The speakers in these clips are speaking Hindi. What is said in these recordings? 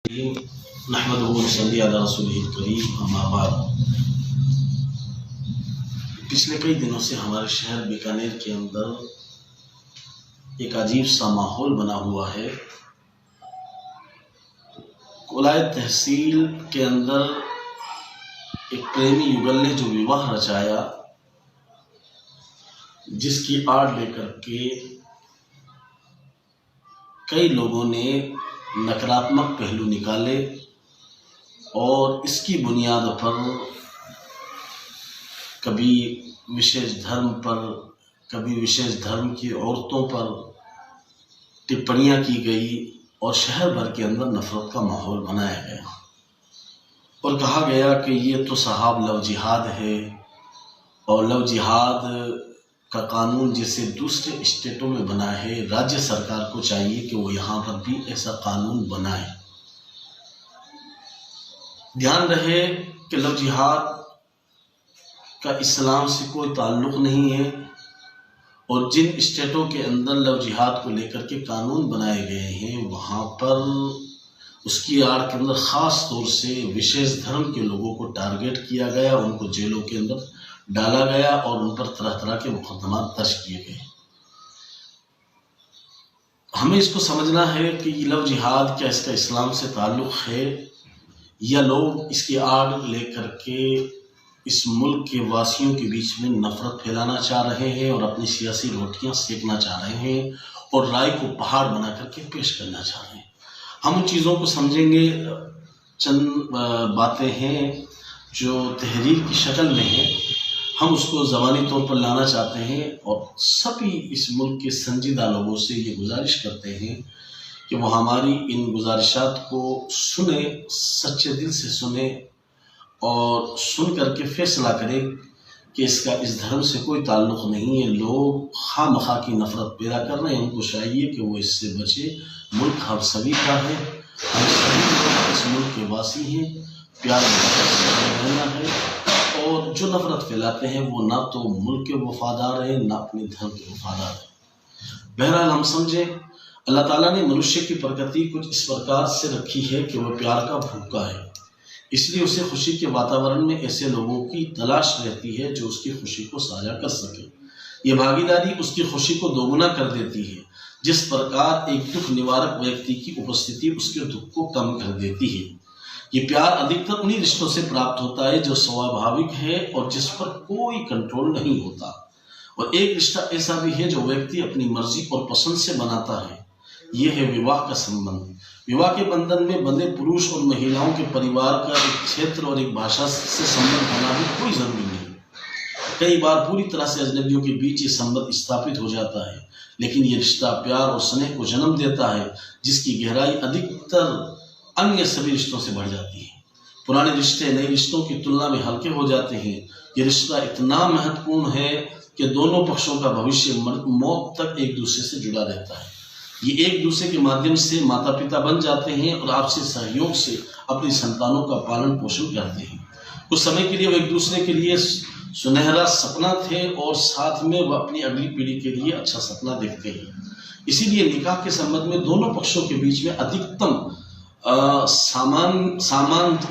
नहमदुहु व नसल्ली अला रसूलिहिल करीम अम्मा बाद। पिछले कई दिनों से हमारे शहर बीकानेर के अंदर एक अजीब सा माहौल बना हुआ है। कोलाय तहसील के अंदर एक प्रेमी युगल ने जो विवाह रचाया, जिसकी आड़ लेकर के कई लोगों ने नकारात्मक पहलू निकाले और इसकी बुनियाद पर कभी विशेष धर्म पर, कभी विशेष धर्म की औरतों पर टिप्पणियां की गई और शहर भर के अंदर नफरत का माहौल बनाया गया और कहा गया कि ये तो साहब लव जिहाद है और लव जिहाद का कानून जैसे दूसरे स्टेटों में बना है, राज्य सरकार को चाहिए कि वो यहाँ पर भी ऐसा कानून बनाए। ध्यान रहे कि लव जिहाद का इस्लाम से कोई ताल्लुक नहीं है और जिन स्टेटों के अंदर लव जिहाद को लेकर के कानून बनाए गए हैं वहाँ पर उसकी आड़ के अंदर ख़ास तौर से विशेष धर्म के लोगों को टारगेट किया गया, उनको जेलों के अंदर डाला गया और उन पर तरह तरह के मुकदमा दर्ज किए गए। हमें इसको समझना है कि ये लव जिहाद क्या इसका इस्लाम से ताल्लुक़ है या लोग इसकी आड़ लेकर के इस मुल्क के वासियों के बीच में नफरत फैलाना चाह रहे हैं और अपनी सियासी रोटियां सेकना चाह रहे हैं और राय को पहाड़ बना करके पेश करना चाह रहे हैं। हम उन चीज़ों को समझेंगे। चंद बातें हैं जो तहरीर की शक्ल में है, हम उसको ज़बानी तौर पर लाना चाहते हैं और सभी इस मुल्क के संजीदा लोगों से ये गुजारिश करते हैं कि वो हमारी इन गुजारिशात को सुने, सच्चे दिल से सुने और सुन करके फैसला करें कि इसका इस धर्म से कोई ताल्लुक़ नहीं है। लोग खामखा की नफ़रत पैदा कर रहे हैं, उनको चाहिए कि वो इससे बचे। मुल्क हम सभी का है, हम सभी लोग इस मुल्क के वासी हैं, प्यार रहना है और जो नफ़रत फैलाते हैं वो ना तो मुल्क के वफादार हैं ना अपने धर्म के वफादार हैं। बहरहाल हम समझें, अल्लाह ताला ने मनुष्य की प्रकृति कुछ इस प्रकार से रखी है कि वह प्यार का भूखा है, इसलिए उसे खुशी के वातावरण में ऐसे लोगों की तलाश रहती है जो उसकी खुशी को साझा कर सके। ये भागीदारी उसकी खुशी को दोगुना कर देती है, जिस प्रकार एक दुख निवारक व्यक्ति की उपस्थिति उसके दुख को कम कर देती है। ये प्यार अधिकतर उन्हीं रिश्तों से प्राप्त होता है जो स्वाभाविक है और जिस पर कोई कंट्रोल नहीं होता। और एक रिश्ता ऐसा भी है जो व्यक्ति अपनी मर्जी और पसंद से बनाता है, ये है विवाह का संबंध। विवाह के बंधन में बंधे पुरुष और महिलाओं के परिवार का एक क्षेत्र और एक भाषा से संबंध होना भी कोई जरूरी नहीं। कई बार पूरी तरह से अजनबियों के बीच ये संबंध स्थापित हो जाता है, लेकिन ये रिश्ता प्यार और स्नेह को जन्म देता है जिसकी गहराई अधिकतर अन्य सभी रिश्तों से बढ़ जाती है। पुराने रिश्ते नए रिश्तों की तुलना में हल्के हो जाते हैं। ये रिश्ता इतना महत्वपूर्ण है कि दोनों पक्षों का भविष्य मौत तक एक दूसरे से जुड़ा रहता है। ये एक दूसरे के माध्यम से माता पिता बन जाते हैं और आपसी सहयोग से अपनी संतानों का पालन पोषण करते हैं। कुछ समय के लिए वो एक दूसरे के लिए सुनहरा सपना थे और साथ में वह अपनी अगली पीढ़ी के लिए अच्छा सपना देखते हैं। इसीलिए निकाह के संबंध में दोनों पक्षों के बीच में अधिकतम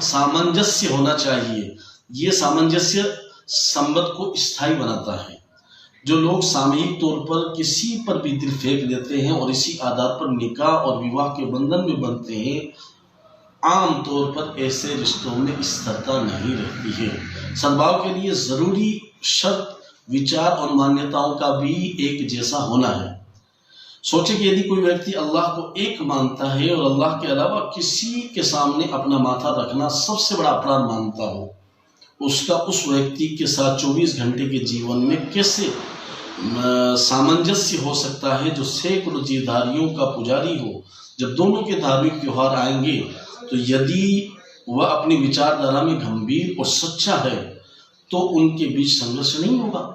सामंजस्य होना चाहिए। ये सामंजस्य संबंध को स्थायी बनाता है। जो लोग सामूहिक तौर पर किसी पर भी दिल फेंक देते हैं और इसी आधार पर निकाह और विवाह के बंधन में बनते हैं, आम तौर पर ऐसे रिश्तों में स्थिरता नहीं रहती है। सद्भाव के लिए जरूरी शर्त विचार और मान्यताओं का भी एक जैसा होना है। सोचे कि यदि कोई व्यक्ति अल्लाह को एक मानता है और अल्लाह के अलावा किसी के सामने अपना माथा रखना सबसे बड़ा अपराध मानता हो, उसका उस व्यक्ति के साथ 24 घंटे के जीवन में कैसे सामंजस्य हो सकता है जो सैकड़ों जीवधारियों का पुजारी हो। जब दोनों के धार्मिक त्योहार आएंगे तो यदि वह अपनी विचारधारा में गंभीर और सच्चा है तो उनके बीच संघर्ष नहीं होगा।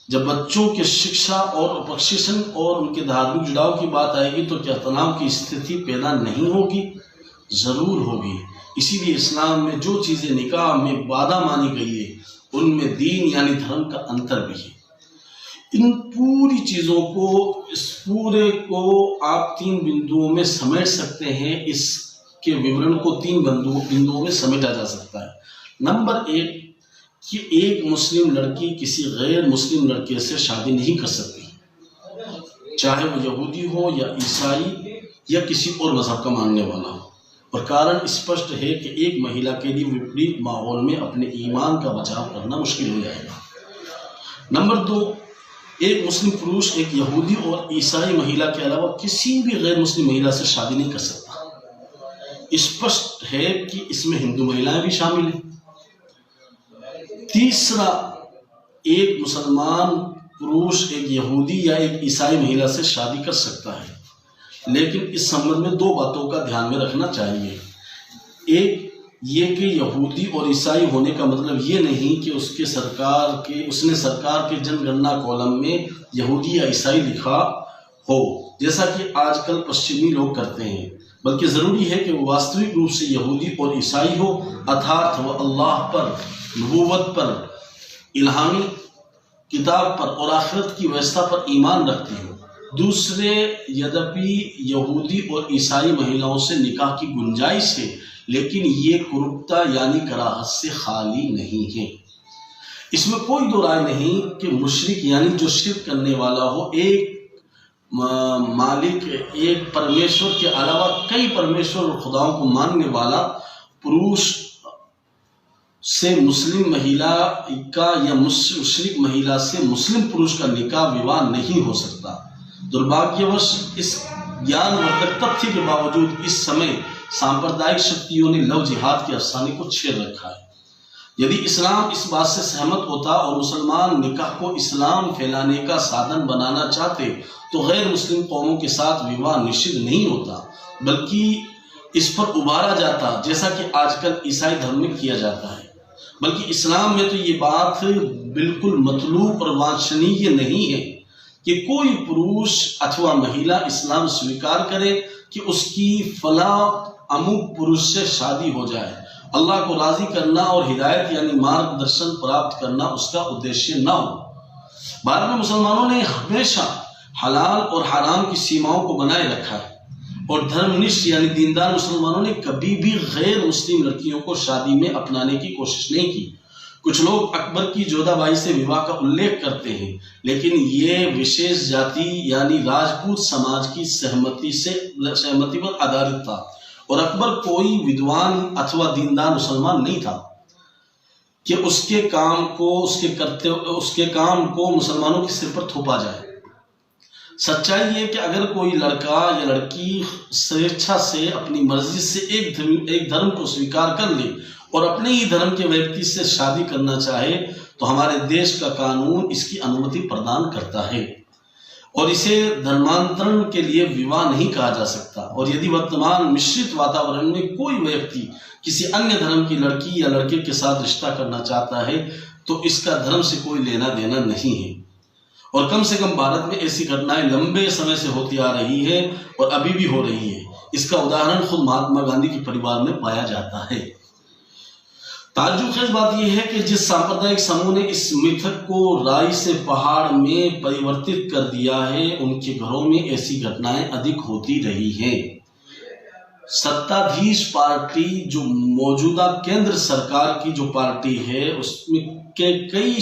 जब बच्चों के शिक्षा और प्रशिक्षण और उनके धार्मिक जुड़ाव की बात आएगी तो क्या तनाव की स्थिति पैदा नहीं होगी? जरूर होगी। इसीलिए इस्लाम में जो चीज़ें निकाह में बाधा मानी गई है उनमें दीन यानी धर्म का अंतर भी है। इन पूरी चीज़ों को, इस पूरे को आप 3 बिंदुओं में समेट सकते हैं। इसके विवरण को 3 बिंदुओं में समेटा जा सकता है। नंबर 1 कि एक मुस्लिम लड़की किसी गैर मुस्लिम लड़के से शादी नहीं कर सकती, चाहे वो यहूदी हो या ईसाई या किसी और मजहब का मानने वाला हो। और कारण स्पष्ट है कि एक महिला के लिए विपरीत माहौल में अपने ईमान का बचाव करना मुश्किल हो जाएगा। नंबर 2, एक मुस्लिम पुरुष एक यहूदी और ईसाई महिला के अलावा किसी भी गैर मुस्लिम महिला से शादी नहीं कर सकता। स्पष्ट है कि इसमें हिंदू महिलाएं भी शामिल हैं। तीसरा, एक मुसलमान पुरुष एक यहूदी या एक ईसाई महिला से शादी कर सकता है, लेकिन इस संबंध में 2 बातों का ध्यान में रखना चाहिए। एक ये कि यहूदी और ईसाई होने का मतलब ये नहीं कि उसने सरकार के जनगणना कॉलम में यहूदी या ईसाई लिखा हो, जैसा कि आजकल पश्चिमी लोग करते हैं, बल्कि ज़रूरी है कि वो वास्तविक रूप से यहूदी और ईसाई हो, अर्थात वह अल्लाह पर, नबूवत पर, इल्हामी किताब पर और आखिरत की व्यवस्था पर ईमान रखती हो। दूसरे, यद्यपि यहूदी और ईसाई महिलाओं से निकाह की गुंजाइश है, लेकिन ये कुरुपता यानी कराहत से खाली नहीं है। इसमें कोई दो राय नहीं कि मुशरिक यानी जो शिर्क करने वाला हो, एक मालिक, एक परमेश्वर के अलावा कई परमेश्वर और खुदाओं को मानने वाला पुरुष से मुस्लिम महिला का या मुशरिक महिला से मुस्लिम पुरुष का निकाह विवाह नहीं हो सकता। दुर्भाग्यवश इस ज्ञान और तथ्य के बावजूद इस समय सांप्रदायिक शक्तियों ने लव जिहाद के अफसाने को छेड़ रखा है। यदि इस्लाम इस बात से सहमत होता और मुसलमान निकाह को इस्लाम फैलाने का साधन बनाना चाहते तो गैर मुस्लिम कौमों के साथ विवाह निषिद्ध नहीं होता, बल्कि इस पर उभारा जाता, जैसा कि आजकल ईसाई धर्म में किया जाता है। बल्कि इस्लाम में तो ये बात बिल्कुल मतलूब और वांछनीय नहीं है कि कोई पुरुष अथवा महिला इस्लाम स्वीकार करे कि उसकी फला अमुक पुरुष से शादी हो जाए। अल्लाह को राजी करना और हिदायत यानी मार्गदर्शन प्राप्त करना उसका उद्देश्य न हो। भारत में मुसलमानों ने हमेशा हलाल और हराम की सीमाओं को बनाए रखा है और धर्मनिष्ठ यानी दीनदार मुसलमानों ने कभी भी गैर मुस्लिम लड़कियों को शादी में अपनाने की कोशिश नहीं की। कुछ लोग अकबर की जोधाबाई से विवाह का उल्लेख करते हैं, लेकिन ये विशेष जाति यानी राजपूत समाज की सहमति पर आधारित था और अकबर कोई विद्वान अथवा दीनदार मुसलमान नहीं था कि उसके काम को मुसलमानों के सिर पर थोपा जाए। सच्चाई ये कि अगर कोई लड़का या लड़की स्वेच्छा से अपनी मर्जी से एक धर्म को स्वीकार कर ले और अपने ही धर्म के व्यक्ति से शादी करना चाहे तो हमारे देश का कानून इसकी अनुमति प्रदान करता है और इसे धर्मांतरण के लिए विवाह नहीं कहा जा सकता। और यदि वर्तमान मिश्रित वातावरण में कोई व्यक्ति किसी अन्य धर्म की लड़की या लड़के के साथ रिश्ता करना चाहता है तो इसका धर्म से कोई लेना देना नहीं है। और कम से कम भारत में ऐसी घटनाएं लंबे समय से होती आ रही है और अभी भी हो रही है। इसका उदाहरण खुद महात्मा गांधी के परिवार में पाया जाता है। ताज्जुब बात यह है कि जिस सांप्रदायिक समूह ने इस मिथक को राई से पहाड़ में परिवर्तित कर दिया है, उनके घरों में ऐसी घटनाएं अधिक होती रही हैं। सत्ताधीश पार्टी जो मौजूदा केंद्र सरकार की जो पार्टी है, उसमें के कई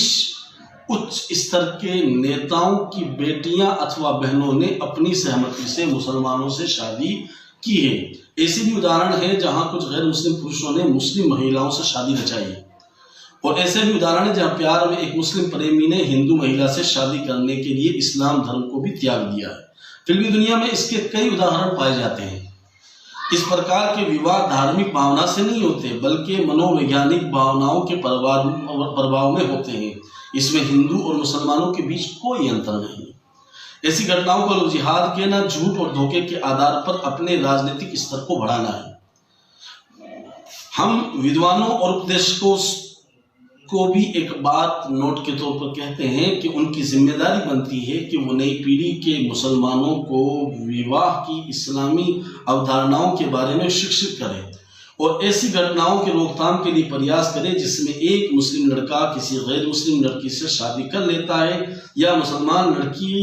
उच्च स्तर के नेताओं की बेटियां अथवा बहनों ने अपनी सहमति से मुसलमानों से शादी की है। ऐसे भी उदाहरण है जहां कुछ गैर मुस्लिम पुरुषों ने मुस्लिम महिलाओं से शादी रचाई है और ऐसे भी उदाहरण है जहां प्यार में एक मुस्लिम प्रेमी ने हिंदू महिला से शादी करने के लिए इस्लाम धर्म को भी त्याग दिया है। फिल्मी दुनिया में इसके कई उदाहरण पाए जाते हैं। इस प्रकार के विवाह धार्मिक भावना से नहीं होते बल्कि मनोवैज्ञानिक भावनाओं के प्रभाव में होते हैं। इसमें हिंदू और मुसलमानों के बीच कोई अंतर नहीं। ऐसी घटनाओं को जिहाद कहना झूठ और धोखे के आधार पर अपने राजनीतिक स्तर को बढ़ाना है। हम विद्वानों और उपदेशकों को भी एक बात नोट के तौर पर कहते हैं कि उनकी जिम्मेदारी बनती है कि वो नई पीढ़ी के मुसलमानों को विवाह की इस्लामी अवधारणाओं के बारे में शिक्षित करें और ऐसी घटनाओं के रोकथाम के लिए प्रयास करें जिसमें एक मुस्लिम लड़का किसी गैर मुस्लिम लड़की से शादी कर लेता है या मुसलमान लड़की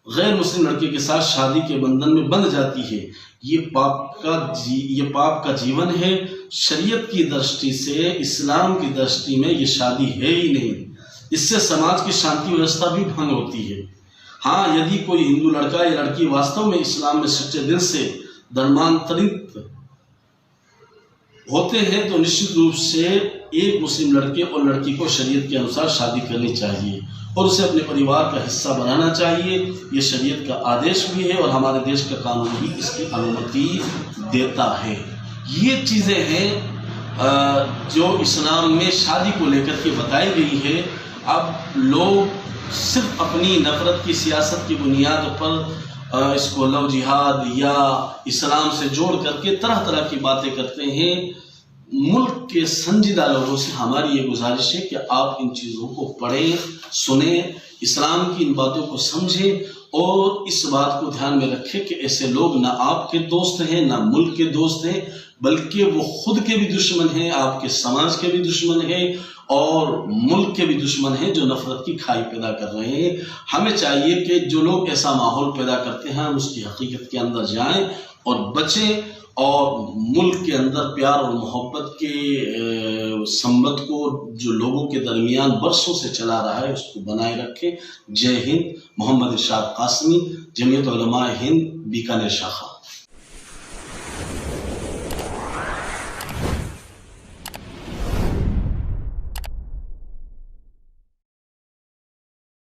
गैर मुस्लिम लड़के के साथ शादी के बंधन में बंध जाती है। ये पाप का जीवन है। शरीयत की दृष्टि से, इस्लाम की दृष्टि में ये शादी है ही नहीं। इससे समाज की शांति व्यवस्था भी भंग होती है। हाँ, यदि कोई हिंदू लड़का या लड़की वास्तव में इस्लाम में सच्चे दिल से धर्मांतरित होते हैं तो निश्चित रूप से एक मुस्लिम लड़के और लड़की को शरीयत के अनुसार शादी करनी चाहिए और उसे अपने परिवार का हिस्सा बनाना चाहिए। ये शरीयत का आदेश भी है और हमारे देश का कानून भी इसकी अनुमति देता है। ये चीज़ें हैं जो इस्लाम में शादी को लेकर के बताई गई है। अब लोग सिर्फ अपनी नफरत की सियासत की बुनियाद पर इसको लव जिहाद या इस्लाम से जोड़ करके तरह तरह की बातें करते हैं। मुल्क के संजीदा लोगों से हमारी ये गुजारिश है कि आप इन चीज़ों को पढ़ें, सुनें, इस्लाम की इन बातों को समझें और इस बात को ध्यान में रखें कि ऐसे लोग ना आपके दोस्त हैं ना मुल्क के दोस्त हैं, बल्कि वो खुद के भी दुश्मन हैं, आपके समाज के भी दुश्मन हैं और मुल्क के भी दुश्मन हैं जो नफरत की खाई पैदा कर रहे हैं। हमें चाहिए कि जो लोग ऐसा माहौल पैदा करते हैं हम उसकी हकीकत के अंदर जाएं और बचें और मुल्क के अंदर प्यार और मोहब्बत के संबंध को जो लोगों के दरमियान बरसों से चला रहा है उसको बनाए रखें। जय हिंद। मोहम्मद इरशाद कासमी, जमीयत उलमा हिंद, बीकानेर शाखा।